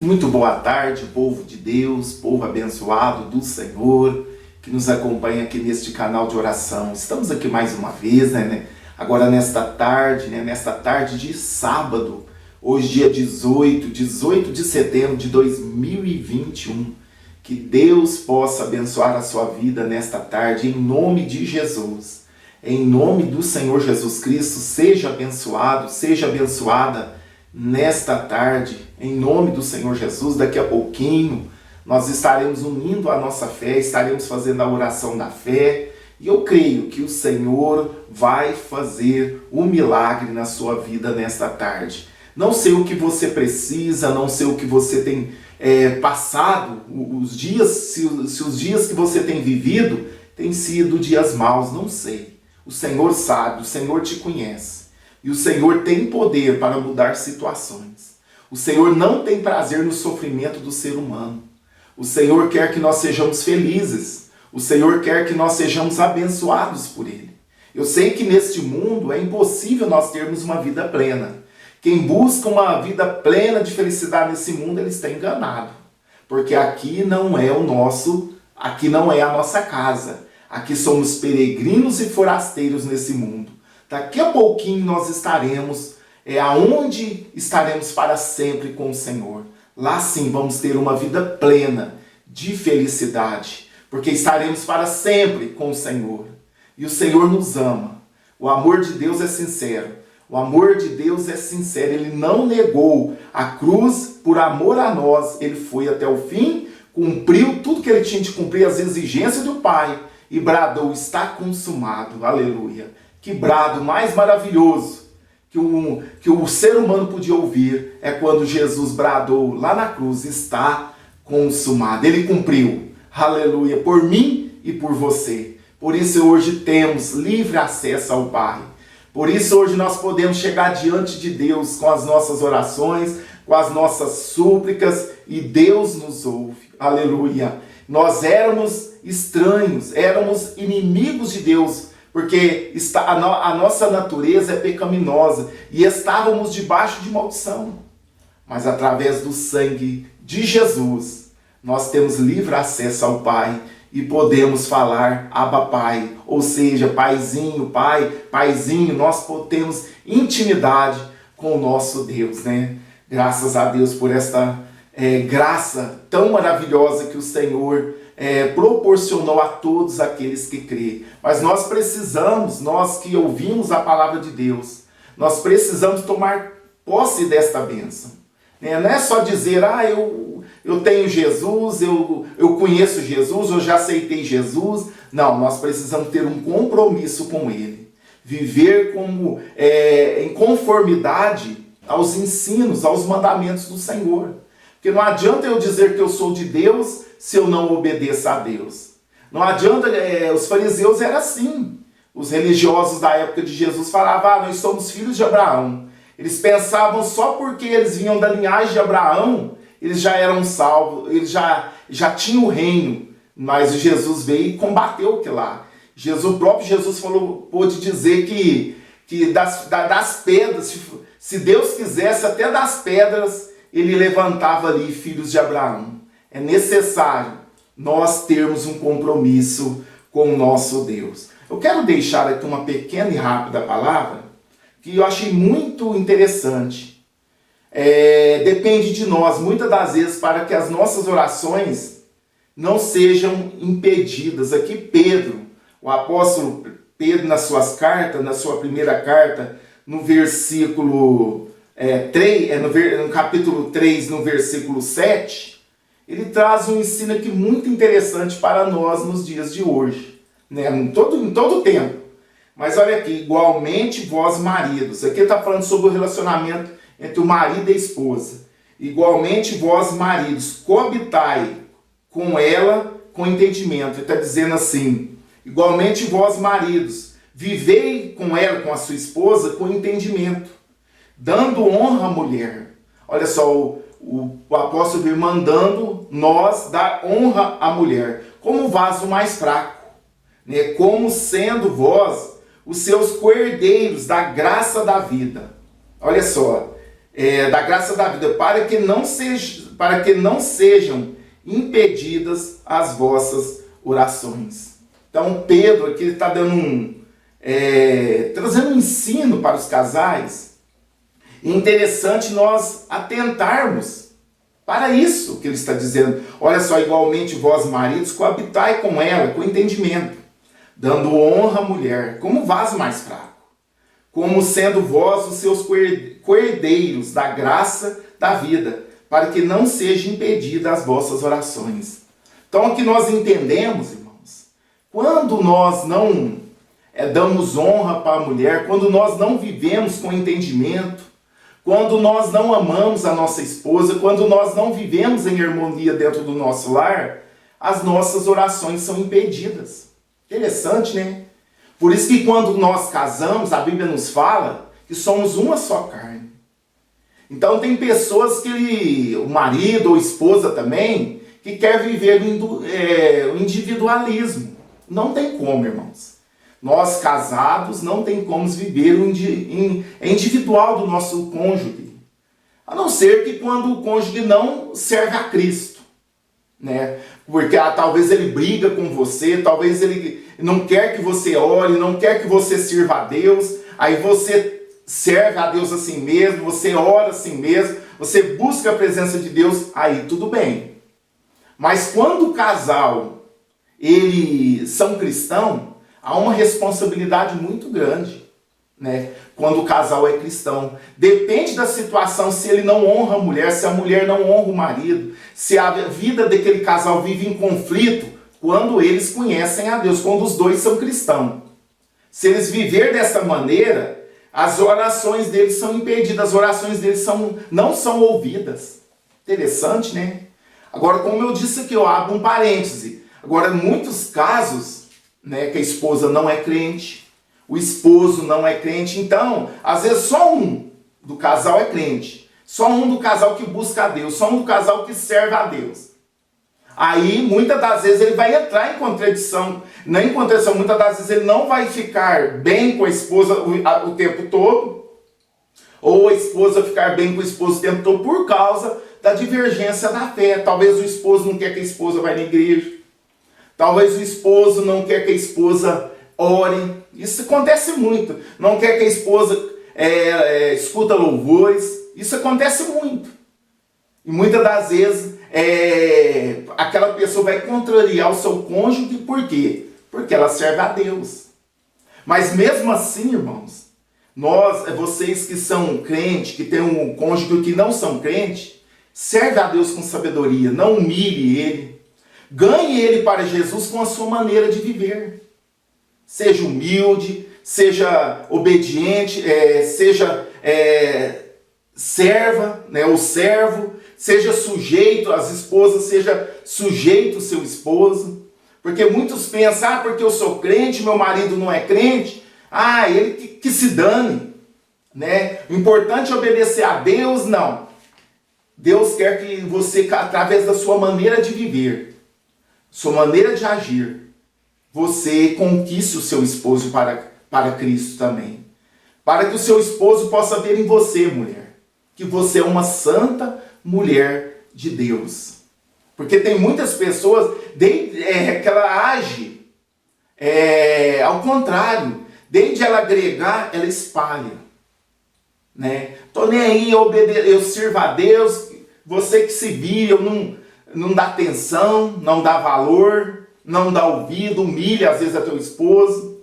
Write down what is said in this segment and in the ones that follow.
Muito boa tarde, povo de Deus, povo abençoado do Senhor, que nos acompanha aqui neste canal de oração. Estamos aqui mais uma vez, agora nesta tarde de sábado, hoje dia 18 de setembro de 2021. Que Deus possa abençoar a sua vida nesta tarde, em nome de Jesus. Em nome do Senhor Jesus Cristo, seja abençoado, seja abençoada nesta tarde, em nome do Senhor Jesus. Daqui a pouquinho nós estaremos unindo a nossa fé, estaremos fazendo a oração da fé, e eu creio que o Senhor vai fazer um milagre na sua vida nesta tarde. Não sei o que você precisa, não sei o que você tem passado, os dias, se os dias que você tem vivido têm sido dias maus, não sei. O Senhor sabe, o Senhor te conhece. E o Senhor tem poder para mudar situações. O Senhor não tem prazer no sofrimento do ser humano. O Senhor quer que nós sejamos felizes. O Senhor quer que nós sejamos abençoados por Ele. Eu sei que neste mundo é impossível nós termos uma vida plena. Quem busca uma vida plena de felicidade nesse mundo, ele está enganado. Porque aqui não é aqui não é a nossa casa. Aqui somos peregrinos e forasteiros nesse mundo. Daqui a pouquinho nós estaremos aonde estaremos para sempre com o Senhor. Lá sim vamos ter uma vida plena de felicidade, porque estaremos para sempre com o Senhor. E o Senhor nos ama. O amor de Deus é sincero. O amor de Deus é sincero. Ele não negou a cruz por amor a nós. Ele foi até o fim, cumpriu tudo que ele tinha de cumprir, as exigências do Pai, e bradou: está consumado. Aleluia. Que brado mais maravilhoso que o ser humano podia ouvir é quando Jesus bradou lá na cruz: está consumado. Ele cumpriu, aleluia, por mim e por você. Por isso hoje temos livre acesso ao Pai. Por isso hoje nós podemos chegar diante de Deus com as nossas orações, com as nossas súplicas, e Deus nos ouve, aleluia. Nós éramos estranhos, éramos inimigos de Deus, porque a nossa natureza é pecaminosa e estávamos debaixo de maldição. Mas através do sangue de Jesus, nós temos livre acesso ao Pai e podemos falar: Abba Pai, ou seja, Paizinho, Pai, Paizinho. Nós temos intimidade com o nosso Deus, Graças a Deus por esta graça tão maravilhosa que o Senhor proporcionou a todos aqueles que creem. Mas nós precisamos, nós que ouvimos a palavra de Deus, nós precisamos tomar posse desta bênção. Não é só dizer: eu tenho Jesus, eu conheço Jesus, eu já aceitei Jesus. Não, nós precisamos ter um compromisso com Ele. Viver em conformidade aos ensinos, aos mandamentos do Senhor. Porque não adianta eu dizer que eu sou de Deus se eu não obedeço a Deus. Não adianta, os fariseus eram assim. Os religiosos da época de Jesus falavam: nós somos filhos de Abraão. Eles pensavam só porque eles vinham da linhagem de Abraão, eles já eram salvos, eles já tinham o reino. Mas Jesus veio e combateu aquilo lá. O próprio Jesus pôde dizer que das pedras, se Deus quisesse, até das pedras ele levantava ali filhos de Abraão. É necessário nós termos um compromisso com o nosso Deus. Eu quero deixar aqui uma pequena e rápida palavra que eu achei muito interessante. Depende de nós, muitas das vezes, para que as nossas orações não sejam impedidas. Aqui Pedro, o apóstolo Pedro, nas suas cartas, na sua primeira carta, no versículo 3, no capítulo 3, no versículo 7, ele traz um ensino aqui muito interessante para nós nos dias de hoje, em todo o tempo. Mas olha aqui: igualmente vós maridos. Aqui está falando sobre o relacionamento entre o marido e a esposa. Igualmente vós maridos, coabitai com ela com entendimento. Ele está dizendo assim: igualmente vós maridos, vivei com ela, com a sua esposa, com entendimento, dando honra à mulher. Olha só, o apóstolo veio mandando nós dar honra à mulher, como vaso mais fraco, como sendo vós os seus coerdeiros da graça da vida. Olha só, da graça da vida, para que para que não sejam impedidas as vossas orações. Então Pedro aqui está dando trazendo um ensino para os casais. É interessante nós atentarmos para isso que ele está dizendo. Olha só, igualmente vós maridos, coabitai com ela, com entendimento, dando honra à mulher, como vaso mais fraco, como sendo vós os seus coerdeiros da graça da vida, para que não seja impedida as vossas orações. Então aqui nós entendemos, irmãos, quando nós não damos honra para a mulher, quando nós não vivemos com entendimento, quando nós não amamos a nossa esposa, quando nós não vivemos em harmonia dentro do nosso lar, as nossas orações são impedidas. Interessante, né? Por isso que quando nós casamos, a Bíblia nos fala que somos uma só carne. Então tem pessoas que, o marido ou esposa também, que quer viver o individualismo. Não tem como, irmãos. Nós casados não tem como viver o individual do nosso cônjuge. A não ser que quando o cônjuge não serve a Cristo, né? Porque talvez ele briga com você, talvez ele não quer que você ore, não quer que você sirva a Deus, aí você serve a Deus assim mesmo, você ora assim mesmo, você busca a presença de Deus, aí tudo bem. Mas quando o casal, eles são cristãos, há uma responsabilidade muito grande, né? Quando o casal é cristão. Depende da situação, se ele não honra a mulher, se a mulher não honra o marido, se a vida daquele casal vive em conflito, quando eles conhecem a Deus, quando os dois são cristãos. Se eles viverem dessa maneira, as orações deles são impedidas, as orações deles não são ouvidas. Interessante, né? Agora, como eu disse aqui, eu abro um parêntese. Agora, em muitos casos, né, que a esposa não é crente, o esposo não é crente, então, às vezes só um do casal é crente, só um do casal que busca a Deus, só um do casal que serve a Deus. Aí, muitas das vezes, ele vai entrar em contradição. Não em contradição, muitas das vezes ele não vai ficar bem com a esposa o tempo todo, ou a esposa ficar bem com o esposo o tempo todo por causa da divergência da fé. Talvez o esposo não quer que a esposa vá na igreja. Talvez o esposo não quer que a esposa ore. Isso acontece muito. Não quer que a esposa escuta louvores. Isso acontece muito. E muitas das vezes aquela pessoa vai contrariar o seu cônjuge. Por quê? Porque ela serve a Deus. Mas mesmo assim, irmãos, vocês que são crentes, que têm um cônjuge que não são crentes, serve a Deus com sabedoria. Não humilhe ele. Ganhe ele para Jesus com a sua maneira de viver. Seja humilde, seja obediente, seja serva, né, ou servo, seja sujeito às esposas, seja sujeito ao seu esposo. Porque muitos pensam, porque eu sou crente, meu marido não é crente, ele que se dane. Né? O importante é obedecer a Deus, não. Deus quer que você, através da sua maneira de viver, sua maneira de agir, você conquiste o seu esposo para Cristo também. Para que o seu esposo possa ver em você, mulher, que você é uma santa mulher de Deus. Porque tem muitas pessoas que ela age ao contrário. Desde ela agregar, ela espalha. Né? Tô nem aí, eu sirvo a Deus, você que se vira, não dá atenção, não dá valor, não dá ouvido, humilha às vezes a teu esposo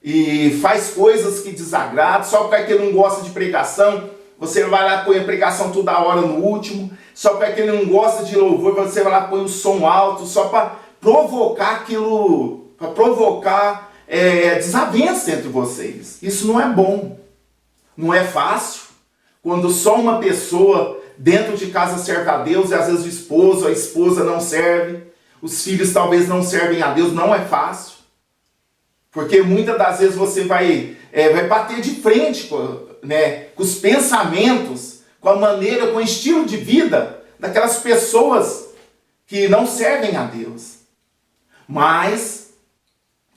e faz coisas que desagradam, só porque ele não gosta de pregação, você vai lá e põe a pregação toda hora no último, só porque ele não gosta de louvor, você vai lá e põe o som alto, só para provocar aquilo, para provocar desavença entre vocês. Isso não é bom, não é fácil, quando só uma pessoa dentro de casa serve a Deus e às vezes o esposo, a esposa não serve, os filhos talvez não servem a Deus, não é fácil. Porque muitas das vezes você vai bater de frente com os pensamentos, com a maneira, com o estilo de vida daquelas pessoas que não servem a Deus. Mas,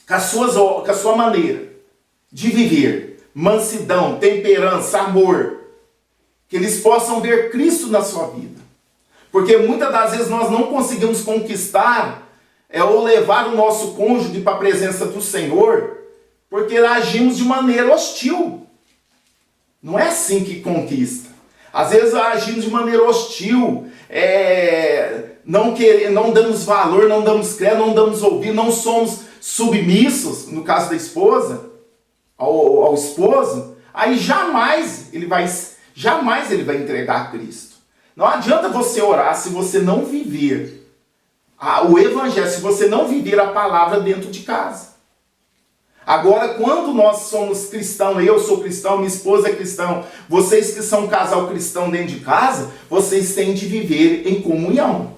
com a sua maneira de viver, mansidão, temperança, amor, que eles possam ver Cristo na sua vida. Porque muitas das vezes nós não conseguimos conquistar ou levar o nosso cônjuge para a presença do Senhor, porque agimos de maneira hostil. Não é assim que conquista. Às vezes agimos de maneira hostil, não damos valor, não damos crédito, não damos ouvido, não somos submissos, no caso da esposa, ao esposo, aí jamais ele vai entregar a Cristo. Não adianta você orar se você não viver o Evangelho, se você não viver a palavra dentro de casa. Agora, quando nós somos cristãos, eu sou cristão, minha esposa é cristão, vocês que são um casal cristão dentro de casa, vocês têm de viver em comunhão.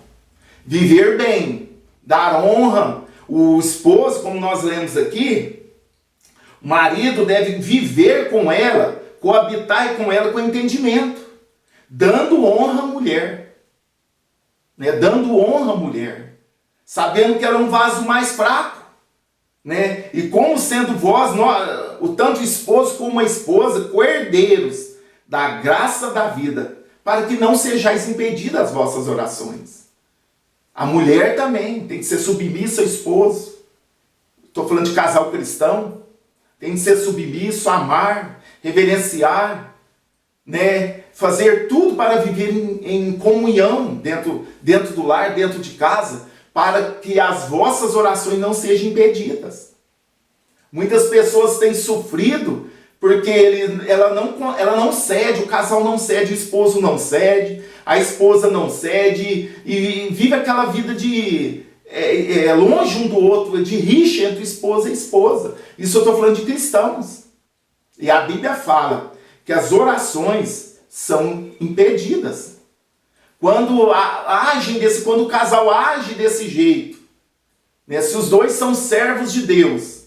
Viver bem, dar honra. O esposo, como nós lemos aqui, o marido deve viver com ela, coabitar com ela com entendimento, dando honra à mulher. Né? Dando honra à mulher. Sabendo que ela é um vaso mais fraco. Né? E como sendo vós, o tanto esposo como a esposa, co-herdeiros da graça da vida, para que não sejais impedidas as vossas orações. A mulher também tem que ser submissa ao esposo. Estou falando de casal cristão. Tem que ser submisso, amar, reverenciar, né? Fazer tudo para viver em comunhão dentro do lar, dentro de casa, para que as vossas orações não sejam impedidas. Muitas pessoas têm sofrido porque ela não cede, o casal não cede, o esposo não cede, a esposa não cede, e vive aquela vida de longe um do outro, de rixa entre esposa e esposa. Isso eu estou falando de cristãos. E a Bíblia fala que as orações são impedidas. Quando o casal age desse jeito, né, se os dois são servos de Deus,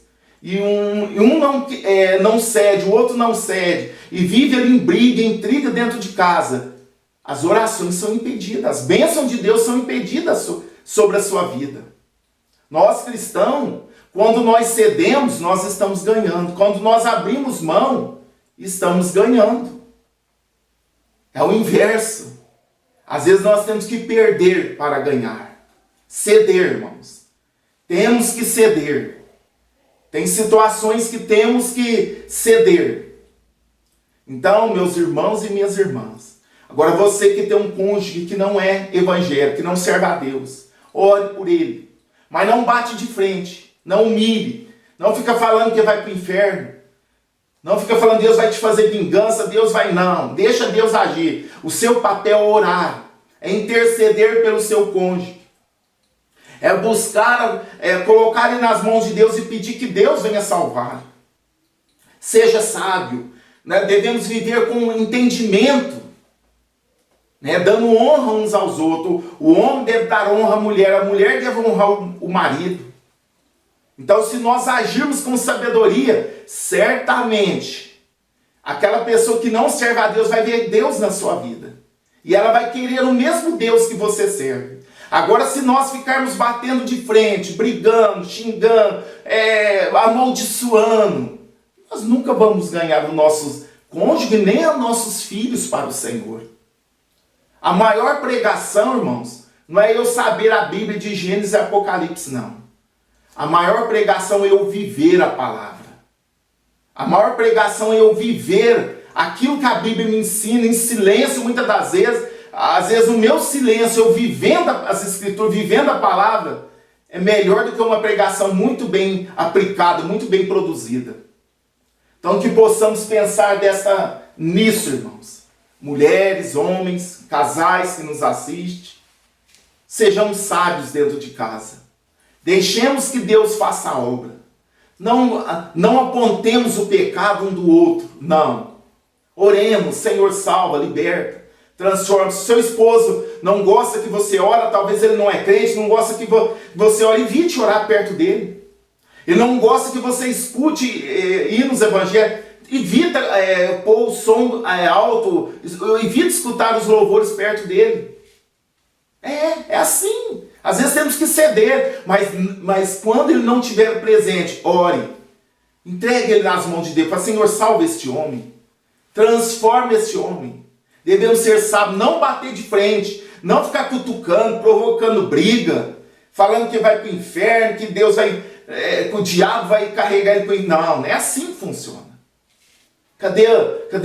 e um não cede, o outro não cede, e vive ali em briga, em intriga dentro de casa, as orações são impedidas, as bênçãos de Deus são impedidas sobre a sua vida. Nós cristãos, quando nós cedemos, nós estamos ganhando. Quando nós abrimos mão, estamos ganhando. É o inverso. Às vezes nós temos que perder para ganhar. Ceder, irmãos. Temos que ceder. Tem situações que temos que ceder. Então, meus irmãos e minhas irmãs, agora você que tem um cônjuge que não é evangélico, que não serve a Deus, ore por ele. Mas não bate de frente, não humilhe, não fica falando que vai para o inferno. Não fica falando Deus vai te fazer vingança, Deus vai não. Deixa Deus agir. O seu papel é orar, é interceder pelo seu cônjuge. É buscar, colocar ele nas mãos de Deus e pedir que Deus venha salvar. Seja sábio, né? Devemos viver com entendimento, né? Dando honra uns aos outros. O homem deve dar honra à mulher, a mulher deve honrar o marido. Então, se nós agirmos com sabedoria, certamente, aquela pessoa que não serve a Deus vai ver Deus na sua vida. E ela vai querer o mesmo Deus que você serve. Agora, se nós ficarmos batendo de frente, brigando, xingando, amaldiçoando, nós nunca vamos ganhar os nossos cônjuges, nem os nossos filhos para o Senhor. A maior pregação, irmãos, não é eu saber a Bíblia de Gênesis e Apocalipse, não. A maior pregação é eu viver a palavra. A maior pregação é eu viver aquilo que a Bíblia me ensina em silêncio, muitas das vezes. Às vezes o meu silêncio, eu vivendo as Escrituras, vivendo a palavra, é melhor do que uma pregação muito bem aplicada, muito bem produzida. Então que possamos pensar nisso, irmãos. Mulheres, homens, casais que nos assistem. Sejamos sábios dentro de casa. Deixemos que Deus faça a obra. Não apontemos o pecado um do outro. Não. Oremos, Senhor, salva, liberta, transforma. Se seu esposo não gosta que você ora, talvez ele não é crente, não gosta que você ore, evite orar perto dele. Ele não gosta que você escute hinos evangélicos, evita pôr o som alto, evita escutar os louvores perto dele. É assim. Às vezes temos que ceder, mas quando ele não estiver presente, ore. Entregue ele nas mãos de Deus. Fala, Senhor, salva este homem. Transforma este homem. Devemos ser sábios, não bater de frente, Não ficar cutucando, provocando briga, falando que vai para o inferno, que Deus vai, que o diabo vai carregar ele para o inferno. Não, não é assim que funciona. Cadê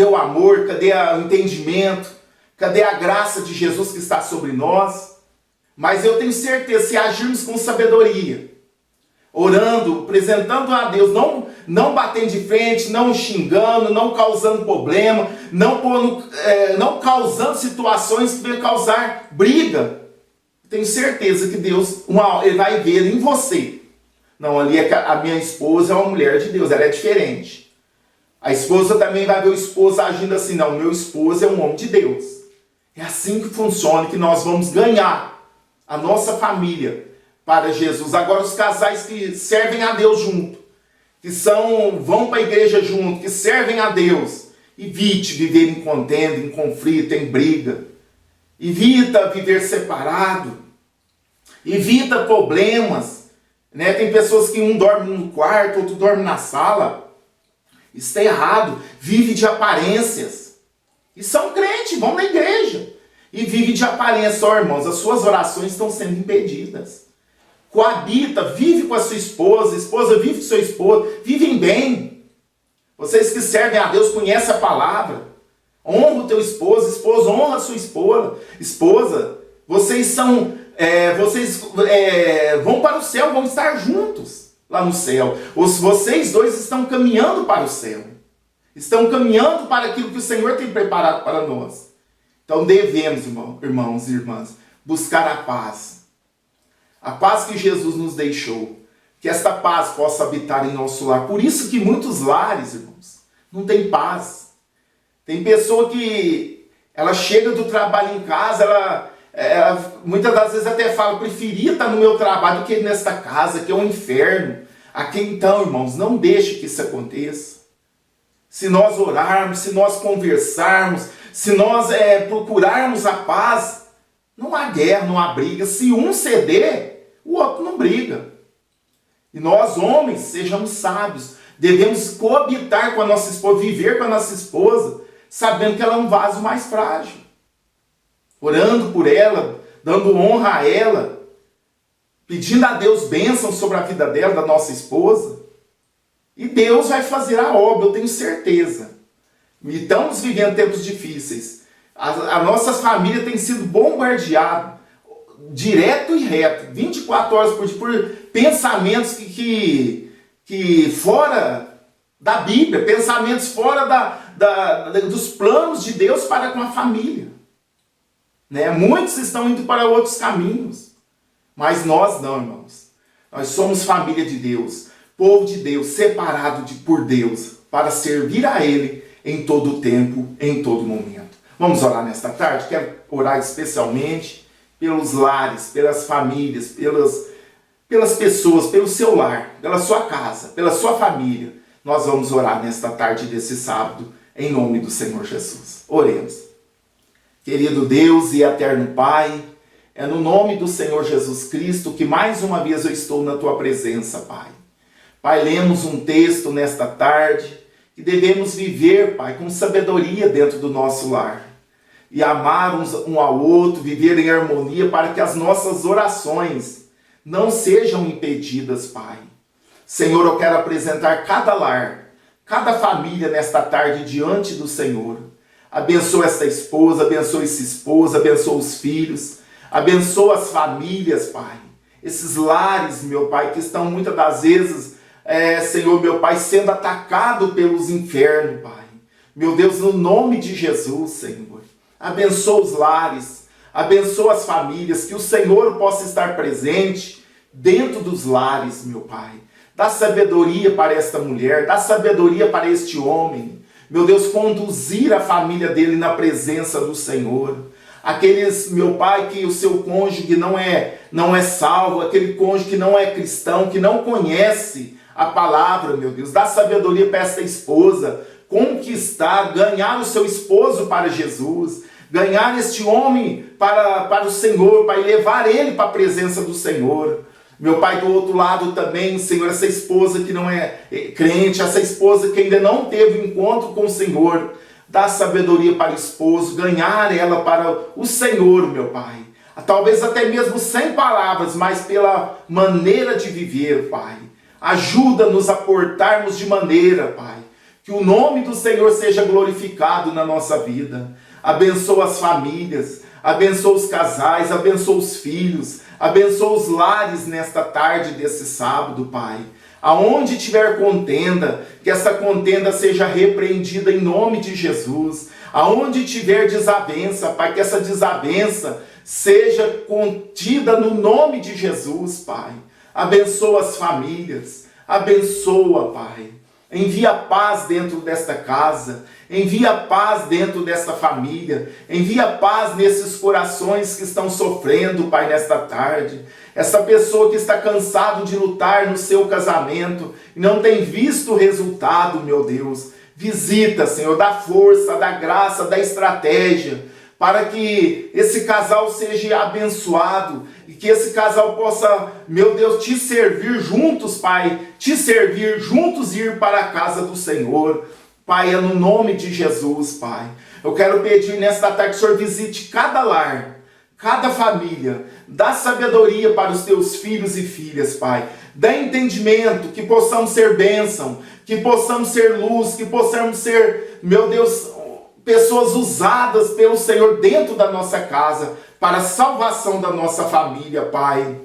o amor? Cadê o entendimento? Cadê a graça de Jesus que está sobre nós? Mas eu tenho certeza, se agirmos com sabedoria, orando, apresentando a Deus, não batendo de frente, não xingando, não causando problema, não causando situações que venham causar briga, tenho certeza que Deus, Ele vai ver em você. Não, ali a minha esposa é uma mulher de Deus, ela é diferente. A esposa também vai ver o esposo agindo assim, não, meu esposo é um homem de Deus. É assim que funciona, que nós vamos ganhar a nossa família para Jesus. Agora os casais que servem a Deus junto, que vão para a igreja junto, que servem a Deus, evite viver em contenda, em conflito, em briga. Evita viver separado. Evita problemas. Né? Tem pessoas que um dorme no quarto, outro dorme na sala. Isso está errado. Vive de aparências. E são crentes, vão na igreja. E vive de aparência. Ó, irmãos, as suas orações estão sendo impedidas. Coabita, vive com a sua esposa vive com seu esposo, vivem bem. Vocês que servem a Deus conhecem a palavra. Honra o teu esposo honra a sua esposa. Vocês vão para o céu, vão estar juntos lá no céu. Vocês dois estão caminhando para o céu. Estão caminhando para aquilo que o Senhor tem preparado para nós. Então devemos, irmãos e irmãs, buscar a paz. A paz que Jesus nos deixou. Que esta paz possa habitar em nosso lar. Por isso que muitos lares, irmãos, não tem paz. Tem pessoa que ela chega do trabalho em casa, ela muitas das vezes até fala, preferia estar no meu trabalho do que nesta casa, que é um inferno. Aqui então, irmãos, não deixe que isso aconteça. Se nós orarmos, se nós conversarmos, se nós procurarmos a paz, não há guerra, não há briga. Se um ceder, o outro não briga. E nós, homens, sejamos sábios. Devemos coabitar com a nossa esposa, viver com a nossa esposa, sabendo que ela é um vaso mais frágil. Orando por ela, dando honra a ela, pedindo a Deus bênção sobre a vida dela, da nossa esposa. E Deus vai fazer a obra, eu tenho certeza. E estamos vivendo tempos difíceis. A nossa família tem sido bombardeada, direto e reto, 24 horas por dia, por pensamentos que fora da Bíblia, pensamentos fora dos planos de Deus para com a família. Né? Muitos estão indo para outros caminhos, mas nós não, irmãos. Nós somos família de Deus, povo de Deus, separado por Deus, para servir a Ele em todo o tempo, em todo momento. Vamos orar nesta tarde? Quero orar especialmente pelos lares, pelas famílias, pelas pessoas, pelo seu lar, pela sua casa, pela sua família. Nós vamos orar nesta tarde desse sábado, em nome do Senhor Jesus. Oremos. Querido Deus e eterno Pai, é no nome do Senhor Jesus Cristo que mais uma vez eu estou na Tua presença, Pai. Pai, lemos um texto nesta tarde que devemos viver, Pai, com sabedoria dentro do nosso lar. E amar um ao outro, viver em harmonia para que as nossas orações não sejam impedidas, Pai. Senhor, eu quero apresentar cada lar, cada família nesta tarde diante do Senhor. Abençoa esta esposa, abençoa esse esposo, abençoa os filhos, abençoa as famílias, Pai. Esses lares, meu Pai, que estão muitas das vezes, Senhor, meu Pai, sendo atacado pelos infernos, Pai. Meu Deus, no nome de Jesus, Senhor. Abençoa os lares, abençoa as famílias, que o Senhor possa estar presente dentro dos lares, meu Pai. Dá sabedoria para esta mulher, dá sabedoria para este homem. Meu Deus, conduzir a família dele na presença do Senhor. Aqueles, meu Pai, que o seu cônjuge não é salvo, aquele cônjuge que não é cristão, que não conhece a palavra, meu Deus. Dá sabedoria para esta esposa conquistar, ganhar o seu esposo para Jesus, ganhar este homem para o Senhor, Pai, levar ele para a presença do Senhor. Meu Pai, do outro lado também, Senhor, essa esposa que não é crente, essa esposa que ainda não teve um encontro com o Senhor, dá sabedoria para o esposo, ganhar ela para o Senhor, meu Pai. talvez até mesmo sem palavras, mas pela maneira de viver, Pai. Ajuda-nos a portarmos de maneira, Pai, que o nome do Senhor seja glorificado na nossa vida. Abençoa as famílias, abençoa os casais, abençoa os filhos, abençoa os lares nesta tarde desse sábado, Pai. Aonde tiver contenda, que essa contenda seja repreendida em nome de Jesus. Aonde tiver desavença, Pai, que essa desavença seja contida no nome de Jesus, Pai. Abençoa as famílias, abençoa, Pai. Envia paz dentro desta casa, envia paz dentro desta família, envia paz nesses corações que estão sofrendo, Pai, nesta tarde. Essa pessoa que está cansado de lutar no seu casamento e não tem visto o resultado, meu Deus. Visita, Senhor, dá força, dá graça, dá estratégia, para que esse casal seja abençoado e que esse casal possa, meu Deus, te servir juntos, Pai, te servir juntos e ir para a casa do Senhor. Pai, é no nome de Jesus, Pai. Eu quero pedir nesta tarde que o Senhor visite cada lar, cada família, dá sabedoria para os teus filhos e filhas, Pai. Dá entendimento, que possamos ser bênção, que possamos ser luz, que possamos ser, meu Deus, pessoas usadas pelo Senhor dentro da nossa casa, para a salvação da nossa família, Pai.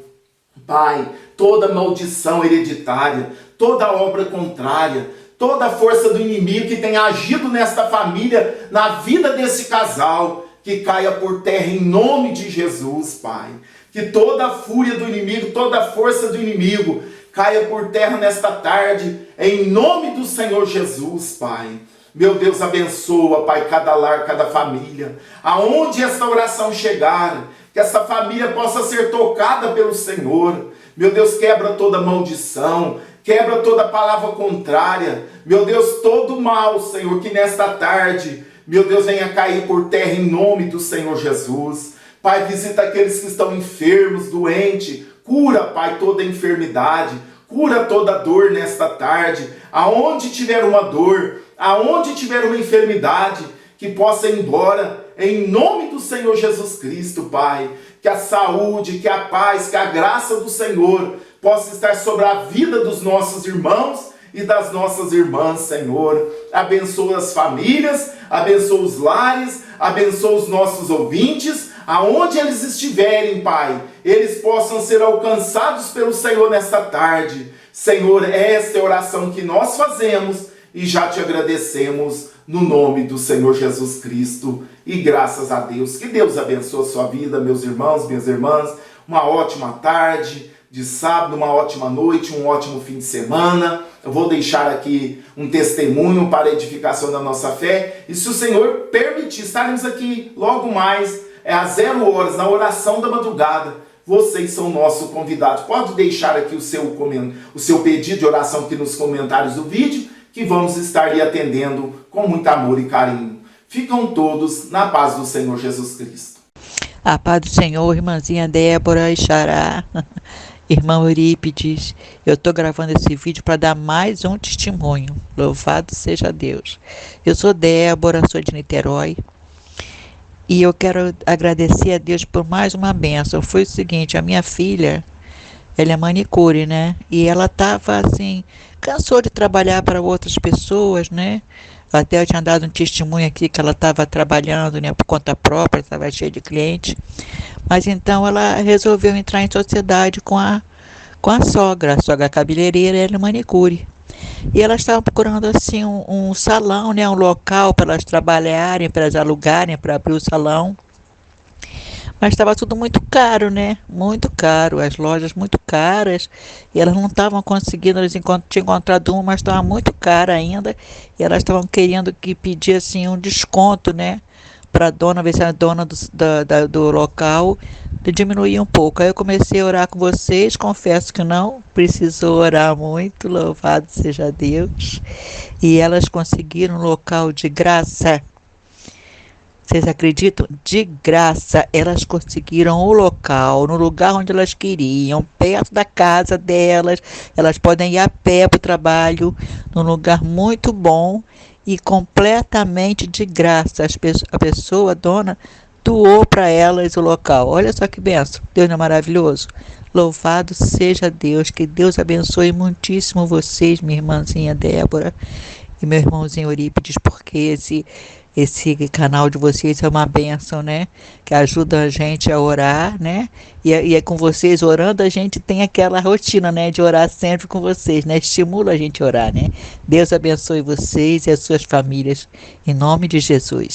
Pai, toda maldição hereditária, toda obra contrária, toda força do inimigo que tenha agido nesta família, na vida desse casal, que caia por terra em nome de Jesus, Pai. Que toda a fúria do inimigo, toda a força do inimigo caia por terra nesta tarde, em nome do Senhor Jesus, Pai. Meu Deus, abençoa, Pai, cada lar, cada família. Aonde esta oração chegar, que essa família possa ser tocada pelo Senhor. Meu Deus, quebra toda maldição, quebra toda palavra contrária. Meu Deus, todo mal, Senhor, que nesta tarde, meu Deus, venha cair por terra em nome do Senhor Jesus. Pai, visita aqueles que estão enfermos, doentes. Cura, Pai, toda enfermidade. Cura toda dor nesta tarde. Aonde tiver uma dor, aonde tiver uma enfermidade, que possa ir embora, em nome do Senhor Jesus Cristo, Pai. Que a saúde, que a paz, que a graça do Senhor possa estar sobre a vida dos nossos irmãos e das nossas irmãs, Senhor. Abençoa as famílias, abençoa os lares, abençoa os nossos ouvintes, aonde eles estiverem, Pai, eles possam ser alcançados pelo Senhor nesta tarde. Senhor, esta é a oração que nós fazemos e já te agradecemos no nome do Senhor Jesus Cristo. E graças a Deus. Que Deus abençoe a sua vida, meus irmãos, minhas irmãs. Uma ótima tarde de sábado, uma ótima noite, um ótimo fim de semana. Eu vou deixar aqui um testemunho para a edificação da nossa fé. E se o Senhor permitir, estaremos aqui logo mais, às 0 horas, na oração da madrugada. Vocês são nossos convidados. Pode deixar aqui o seu pedido de oração aqui nos comentários do vídeo, que vamos estar lhe atendendo com muito amor e carinho. Ficam todos na paz do Senhor Jesus Cristo. A paz do Senhor, irmãzinha Débora e Xará, irmã Eurípides. Eu estou gravando esse vídeo para dar mais um testemunho. Louvado seja Deus. Eu sou Débora, sou de Niterói. E eu quero agradecer a Deus por mais uma bênção. Foi o seguinte, a minha filha, ela é manicure, né? E ela estava assim, cansou de trabalhar para outras pessoas, né? Até eu tinha dado um testemunho aqui que ela estava trabalhando, né, por conta própria, estava cheia de cliente. Mas então ela resolveu entrar em sociedade com a sogra. A sogra cabeleireira, ela é manicure. E elas estavam procurando assim um salão, né, um local para elas trabalharem, para elas alugarem, para abrir o salão. Mas estava tudo muito caro, né? Muito caro, as lojas muito caras. E elas não estavam conseguindo, eles tinham encontrado uma, mas estava muito cara ainda. E elas estavam querendo que pedir assim, um desconto, né? Para a dona, ver se a dona do local diminuir um pouco. Aí eu comecei a orar com vocês, confesso que não precisou orar muito, louvado seja Deus. E elas conseguiram um local de graça. Vocês acreditam? De graça, elas conseguiram o local, no lugar onde elas queriam, perto da casa delas. Elas podem ir a pé para o trabalho, num lugar muito bom e completamente de graça. A dona, doou para elas o local. Olha só que benção. Deus não é maravilhoso? Louvado seja Deus, que Deus abençoe muitíssimo vocês, minha irmãzinha Débora e meu irmãozinho Eurípides, porque esse canal de vocês é uma bênção, né? Que ajuda a gente a orar, né? E é com vocês orando, a gente tem aquela rotina, né? De orar sempre com vocês, né? Estimula a gente a orar, né? Deus abençoe vocês e as suas famílias, em nome de Jesus.